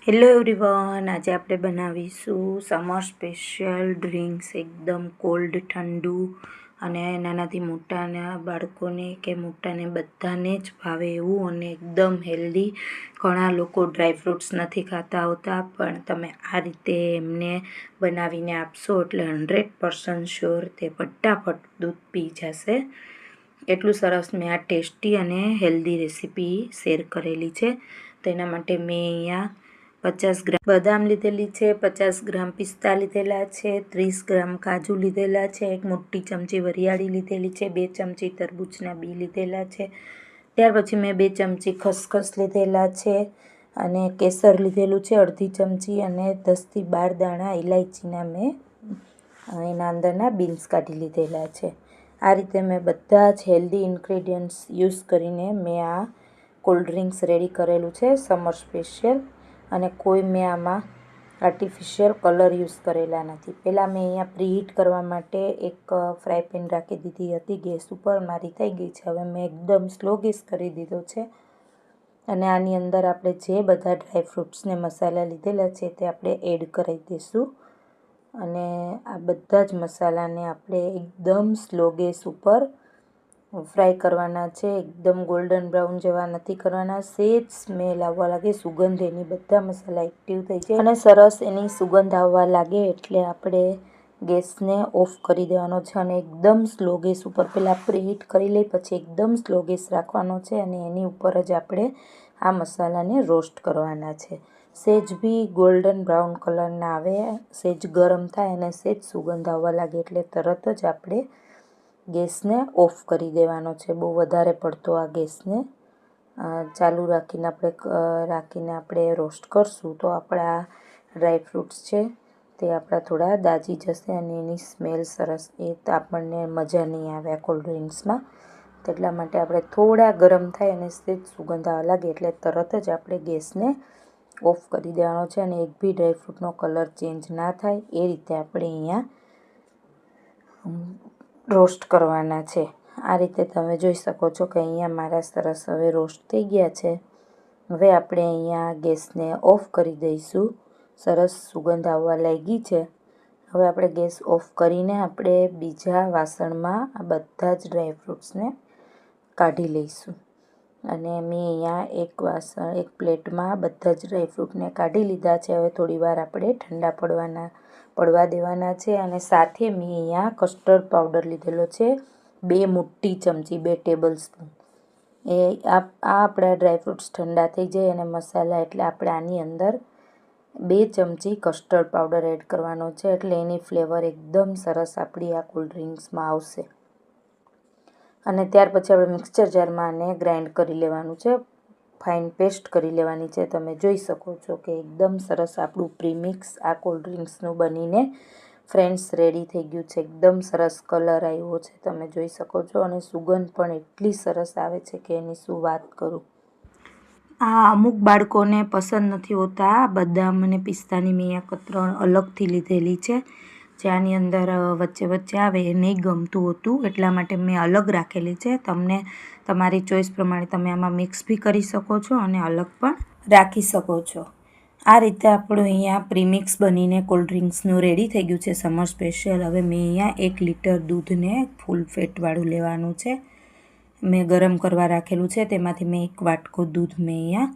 Hello everyone, આજે આપણે બનાવીશું સમર સ્પેશિયલ ડ્રિંક્સ. એકદમ કોલ્ડ ઠંડુ અને નાનાથી મોટાના બાળકોને કે મોટાને બધાને જ ભાવે એવું અને એકદમ હેલ્ધી. ઘણા લોકો ડ્રાયફ્રૂટ્સ નથી ખાતા હોતા, પણ તમે આ રીતે એમને બનાવીને આપશો એટલે 100% શ્યોર તે ફટાફટ દૂધ પી જશે. એટલું સરસ મેં આ ટેસ્ટી અને હેલ્ધી રેસીપી શેર કરેલી છે. તો એના માટે મેં અહીંયા 50 ગ્રામ બદામ લીધેલી છે, 50 ગ્રામ પિસ્તા લીધેલા છે, 30 ગ્રામ કાજુ લીધેલા છે, એક મોટી ચમચી વરિયાળી લીધેલી છે, 2 ચમચી તરબૂચના બી લીધેલા છે. ત્યાર પછી મેં 2 ચમચી ખસખસ લીધેલા છે અને કેસર લીધેલું છે અડધી ચમચી, અને 10થી 12 દાણા ઇલાયચીના મેં એના અંદરના બીન્સ કાઢી લીધેલા છે. આ રીતે મેં બધા જ હેલ્ધી ઇન્ગ્રેડિયન્ટ્સ યુઝ કરીને મેં આ કોલ્ડ ડ્રિંક્સ રેડી કરેલું છે સમર સ્પેશિયલ. અને કોઈ મેં આમાં આર્ટિફિશિયલ કલર યુઝ કરેલા નથી. પહેલાં મેં અહીંયા પ્રીહીટ કરવા માટે એક ફ્રાય પેન રાખી દીધી હતી ગેસ ઉપર. મારી થઈ ગઈ છે. હવે મેં એકદમ સ્લો ગેસ કરી દીધો છે અને આની અંદર આપણે જે બધા ડ્રાયફ્રૂટ્સને મસાલા લીધેલા છે તે આપણે એડ કરી દઈશું. અને આ બધા જ મસાલાને આપણે એકદમ સ્લો ગેસ ઉપર ફ્રાય કરવાના છે. એકદમ ગોલ્ડન બ્રાઉન જેવા નથી કરવાના. સેજ સ્મેલ આવવા લાગે, સુગંધ એની બધા મસાલા એક્ટિવ થઈ જાય અને સરસ એની સુગંધ આવવા લાગે એટલે આપણે ગેસને ઓફ કરી દેવાનો છે અને એકદમ સ્લો ગેસ ઉપર પહેલાં પ્રીહીટ કરી લઈ, પછી એકદમ સ્લો ગેસ રાખવાનો છે અને એની ઉપર જ આપણે આ મસાલાને રોસ્ટ કરવાના છે. સેજ બી ગોલ્ડન બ્રાઉન કલર ના આવે, સેજ ગરમ થાય અને સેજ સુગંધ આવવા લાગે એટલે તરત જ આપણે ગેસને ઓફ કરી દેવાનો છે. બહુ વધારે પડતો આ ગેસને ચાલુ રાખીને આપણે રોસ્ટ કરશું તો આપણા ડ્રાયફ્રૂટ્સ છે તે આપણા થોડા દાજી જશે અને એની સ્મેલ સરસ એ તો આપણને મજા નહીં આવે આ કોલ્ડ ડ્રિંક્સમાં. એટલા માટે આપણે થોડા ગરમ થાય અને સેજ સુગંધ આવવા લાગે એટલે તરત જ આપણે ગેસને ઓફ કરી દેવાનો છે અને એક બી ડ્રાયફ્રૂટનો કલર ચેન્જ ના થાય એ રીતે આપણે અહીંયા રોસ્ટ કરવાના છે. આ રીતે તમે જોઈ શકો છો કે અહીંયા મારા સરસ હવે રોસ્ટ થઈ ગયા છે. હવે આપણે અહીંયા ગેસને ઓફ કરી દઈશું. સરસ સુગંધ આવવા લાગી છે. હવે આપણે ગેસ ઓફ કરીને આપણે બીજા વાસણમાં આ બધા જ ડ્રાયફ્રૂટ્સને કાઢી લઈશું. અને મેં અહીંયા એક પ્લેટમાં બધા જ ડ્રાયફ્રૂટને કાઢી લીધા છે. હવે થોડીવાર આપણે ઠંડા પડવા દેવાના છે. અને સાથે મેં અહીંયા કસ્ટર્ડ પાવડર લીધેલો છે 2 મોટી ચમચી, 2 ટેબલ સ્પૂન. આપણા ડ્રાયફ્રૂટ્સ ઠંડા થઈ જાય અને મસાલા એટલે આપણે આની અંદર 2 ચમચી કસ્ટર્ડ પાવડર એડ કરવાનો છે એટલે એની ફ્લેવર એકદમ સરસ આપણી આ કોલ્ડ ડ્રિંક્સમાં આવશે. અને ત્યાર પછી આપણે મિક્સચર જારમાં આને ગ્રાઇન્ડ કરી લેવાનું છે, ફાઇન પેસ્ટ કરી લેવાની છે. તમે જોઈ શકો છો કે એકદમ સરસ આપણું પ્રીમિક્સ આ કોલ્ડ ડ્રિંક્સનું બનીને ફ્રેન્ડ્સ રેડી થઈ ગયું છે. એકદમ સરસ કલર આવ્યો છે, તમે જોઈ શકો છો, અને સુગંધ પણ એટલી સરસ આવે છે કે એની શું વાત કરું. આ અમુક બાળકોને પસંદ નથી હોતા બદામ અને પિસ્તાની મેં અહીંયા કતરણ અલગથી લીધેલી છે. જે આની અંદર વચ્ચે આવે એ નહીં ગમતું હોતું એટલા માટે મેં અલગ રાખેલી છે. તમને તમારી ચોઈસ પ્રમાણે તમે આમાં મિક્સ બી કરી શકો છો અને અલગ પણ રાખી શકો છો. આ રીતે આપણું અહીંયા પ્રીમિક્સ બનીને કોલ્ડ ડ્રિંક્સનું રેડી થઈ ગયું છે સમર સ્પેશિયલ. હવે મેં અહીંયા 1 લીટર દૂધને ફૂલ ફેટવાળું લેવાનું છે. મેં ગરમ કરવા રાખેલું છે, તેમાંથી મેં 1 વાટકો દૂધ મેં અહીંયા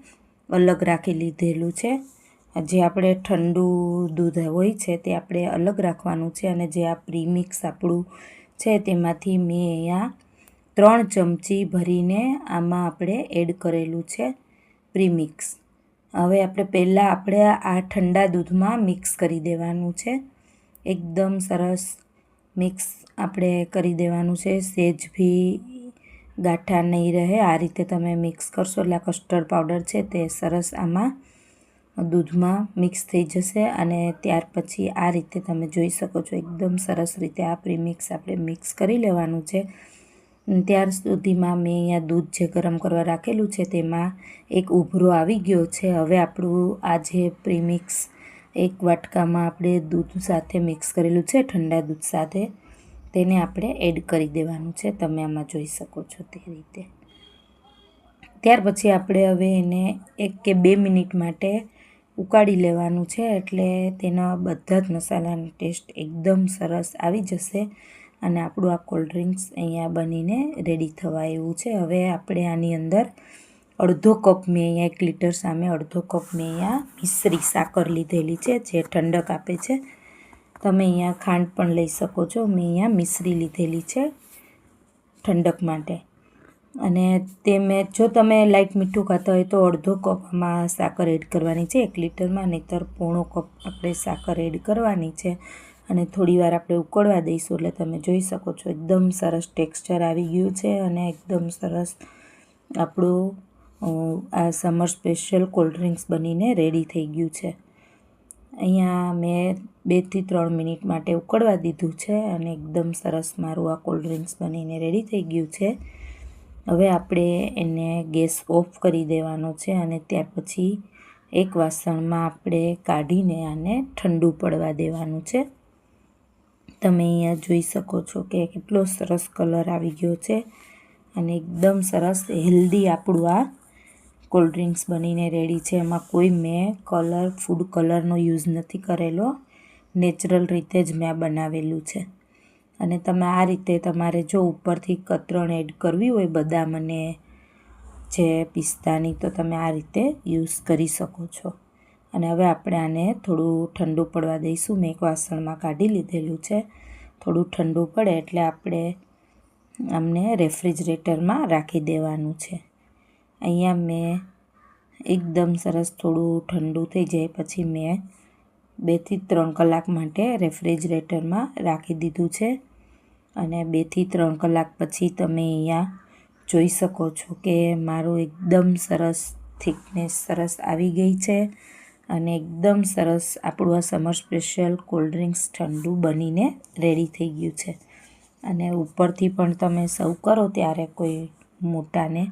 અલગ રાખી લીધેલું છે. જે આપણે ઠંડુ દૂધ હોય છે તે આપણે અલગ રાખવાનું છે. અને જે આ પ્રીમિક્સ આપણું છે તેમાંથી મેં અહીંયા 3 ચમચી ભરીને આમાં આપણે એડ કરેલું છે પ્રીમિક્સ. હવે પહેલાં આપણે આ ઠંડા દૂધમાં મિક્સ કરી દેવાનું છે. એકદમ સરસ મિક્સ આપણે કરી દેવાનું છે. સેજ ભી ગાંઠા નહીં રહે. આ રીતે તમે મિક્સ કરશો એટલે કસ્ટર્ડ પાવડર છે તે સરસ આમાં દૂધમાં મિક્સ થઈ જશે. અને ત્યાર પછી આ રીતે તમે જોઈ શકો છો એકદમ સરસ રીતે આ પ્રીમિક્સ આપણે મિક્સ કરી લેવાનું છે. ત્યાર સુધીમાં મેં અહીંયા દૂધ જે ગરમ કરવા રાખેલું છે તેમાં એક ઉભરો આવી ગયો છે. હવે આપણું આ જે પ્રીમિક્સ 1 વાટકામાં આપણે દૂધ સાથે મિક્સ કરેલું છે ઠંડા દૂધ સાથે, તેને આપણે એડ કરી દેવાનું છે. તમે આમાં જોઈ શકો છો તે રીતે. ત્યાર પછી આપણે હવે એને 1 કે 2 મિનિટ માટે ઉકાળી લેવાનું છે, એટલે તેના બધા જ મસાલાનો ટેસ્ટ એકદમ સરસ આવી જશે અને આપણું આ કોલ્ડ ડ્રિંક્સ અહીંયા બનીને રેડી થવા આવ્યું છે. હવે આપણે આની અંદર અડધો કપ મેં અહીંયા 1 લીટર સામે અડધો કપ મેં અહીંયા મિશ્રી સાકર લીધેલી છે, જે ઠંડક આપે છે. તમે અહીંયા ખાંડ પણ લઈ શકો છો. મેં અહીંયા મિશ્રી લીધેલી છે ઠંડક માટે. અને જો તમે લાઇટ મીઠું ખાતા હોય તો અડધો કપમાં સાકર એડ કરવાની છે 1 લીટરમાં, નહીંતર પોણો કપ આપણે સાકર એડ કરવાની છે. અને થોડી વાર આપણે ઉકળવા દઈશું એટલે તમે જોઈ શકો છો એકદમ સરસ ટેક્સચર આવી ગયું છે અને એકદમ સરસ આપણું આ સમર સ્પેશિયલ કોલ્ડ ડ્રિંક્સ બનીને રેડી થઈ ગયું છે. અહીંયા મેં 2 થી 3 મિનિટ માટે ઉકળવા દીધું છે અને એકદમ સરસ મારું આ કોલ્ડ ડ્રિંક્સ બનીને રેડી થઈ ગયું છે. હવે આપણે એને ગેસ ઓફ કરી દેવાનો છે અને ત્યાર પછી એક વાસણમાં આપણે કાઢીને આને ઠંડુ પડવા દેવાનું છે. તમે અહીંયા જોઈ શકો છો કે કેટલો સરસ કલર આવી ગયો છે અને એકદમ સરસ હેલ્ધી આપણું આ કોલ્ડ ડ્રિંક્સ બનીને રેડી છે. એમાં કોઈ મેં ફૂડ કલરનો યુઝ નથી કરેલો, નેચરલ રીતે જ મેં બનાવેલું છે. અને તમે આ રીતે તમારે જો ઉપરથી કતરણ એડ કરવી હોય બદામ અને જે પિસ્તાની, તો તમે આ રીતે યુઝ કરી શકો છો. અને હવે આપણે આને થોડું ઠંડુ પડવા દઈશું. મેં એક વાસણમાં કાઢી લીધેલું છે. થોડું ઠંડુ પડે એટલે આપણે આમને રેફ્રિજરેટરમાં રાખી દેવાનું છે. અહીંયા મેં એકદમ સરસ થોડું ઠંડુ થઈ જાય પછી મેં 2 થી 3 કલાક માટે રેફ્રિજરેટરમાં રાખી દીધું છે. અને 2 થી 3 કલાક પછી તમે અહીંયા જોઈ શકો છો કે મારું એકદમ સરસ થિકનેસ સરસ આવી ગઈ છે અને એકદમ સરસ આપણું આ સમર સ્પેશિયલ કોલ્ડ ડ્રિંક્સ ઠંડુ બનીને રેડી થઈ ગયું છે. અને ઉપરથી પણ તમે સર્વ કરો ત્યારે કોઈ મોટાને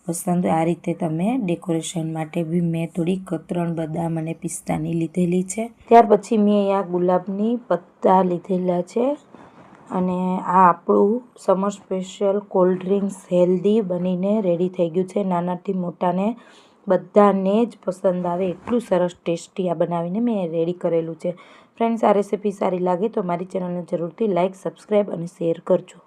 પસંદ આ રીતે તમે ડેકોરેશન માટે બી મેં થોડી કતરણ બદામ અને પિસ્તાની લીધેલી છે. ત્યાર પછી મેં અહીંયા ગુલાબની પત્તા લીધેલા છે અને આ આપણું summer special cold drinks healthy બનીને રેડી થઈ ગયું છે. નાનાથી મોટાને બધાને જ પસંદ આવે એટલું સરસ ટેસ્ટી આ બનાવીને મેં રેડી કરેલું છે. ફ્રેન્ડ્સ, આ રેસીપી સારી લાગે તો મારી ચેનલને જરૂરથી લાઇક, સબસ્ક્રાઈબ અને શેર કરજો.